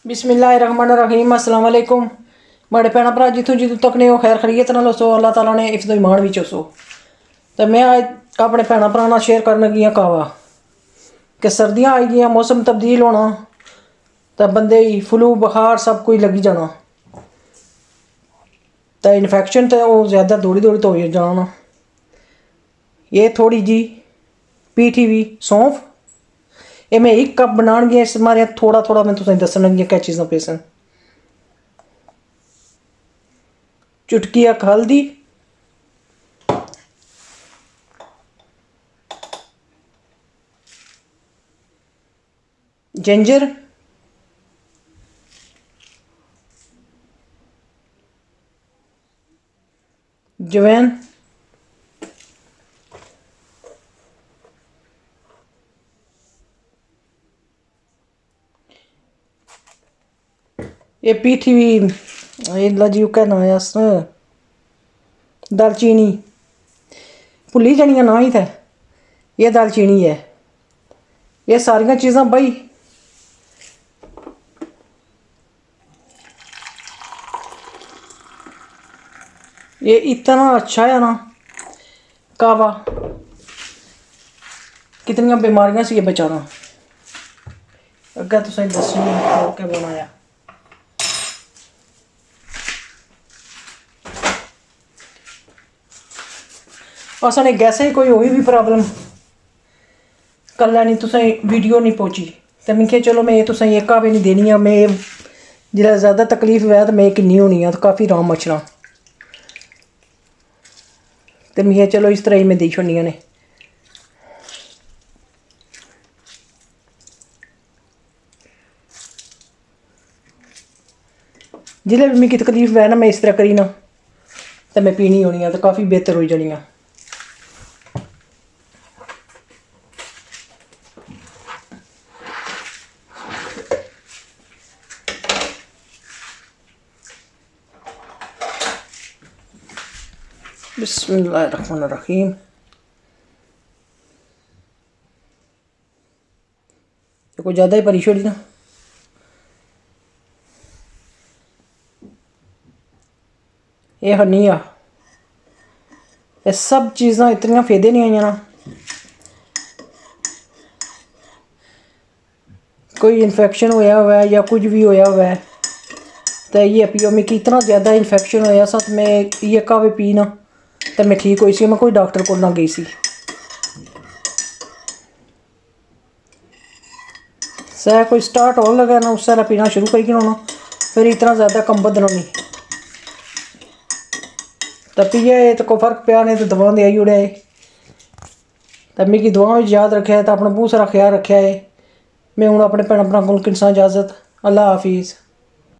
बिस्मिल्लाहिर्रहमानिर्रहीम अस्सलाम वालेकुम। बड़े भैन भरा जितों जितों तक ने खैर खरीयत नाल सो अल्लाह ताला ने इफ्त ईमान विच सो। तो मैं अज अपने भैन भरा नाल शेयर करन लगी कावा कि सर्दियां आई गई, मौसम तब्दील होना तो बंदे फ्लू बुखार सब कुछ लगी जाना, तो इन्फेक्शन तो वो ज़्यादा दौड़ी दौड़ी तो हो जाना। ये थोड़ी जी पीठी हुई सौंफ, ये मैं एक कप बनान गया, इस मारे थोड़ा थोड़ा मैं तुसें दस्सन लगी क्या चीज़ां पेसन। चुटकी अक हल्दी, जिंजर, जवैन, ये पीठी हुई ये लजी क्या ना है दालचीनी, भुली जानियां ना ही थे, ये दालचीनी है। ये सारियां चीज़ां बई ये इतना अच्छा है ना कावा, कितनी बीमारियां से ये बचाना। अगर तुसें दस्सनी क्या बनाया असां गैसें कोई होई भी प्रॉब्लम कल लैनी तुसें वीडियो नहीं पहुंची तो मिगी चलो मैं ये तुसें एह्का भी नहीं देनी, मैं जिसलै ज़्यादा तकलीफ होऐ तो मैं किन्नी होनी तो काफ़ी आराम मचना, तो मिगी चलो इस तरह ही मैं देई छोड़नियां ने। जिसलै भी मिगी तकलीफ होऐ ना मैं इस तरह करी ना तो मैं पीनी होनी तो काफ़ी बेहतर हो जानी। बिस्मिल्लाहिर्रहमानिर्रहीम। कोई ज़्यादा ही भरी छोड़ी ना, ये हनी आ, ये सब चीज़ां इतनी फायदे नहीं आईयां ना, कोई इन्फेक्शन होया हुआ है या कुछ भी होया हुआ है तो ये पियो। मिगी इतना ज़्यादा इन्फेक्शन होया सा तो मैं ये कावे पी ना तो मैं ठीक हुई सी, मैं कोई डॉक्टर को ना गई सी। सह कोई स्टार्ट होने लगा ना उस सारा पीना शुरू करी होना, फिर इतना ज़्यादा कम बदना नहीं तो पिए तो कोई फर्क पिया नहीं तो दवा दे आई उड़े तो मिगी दुआ याद रखे तो अपना बहुत सारा ख्याल रखा है। मैं हूँ अपने भैन भ्राएं को किसान इजाजत, अल्लाह हाफिज़।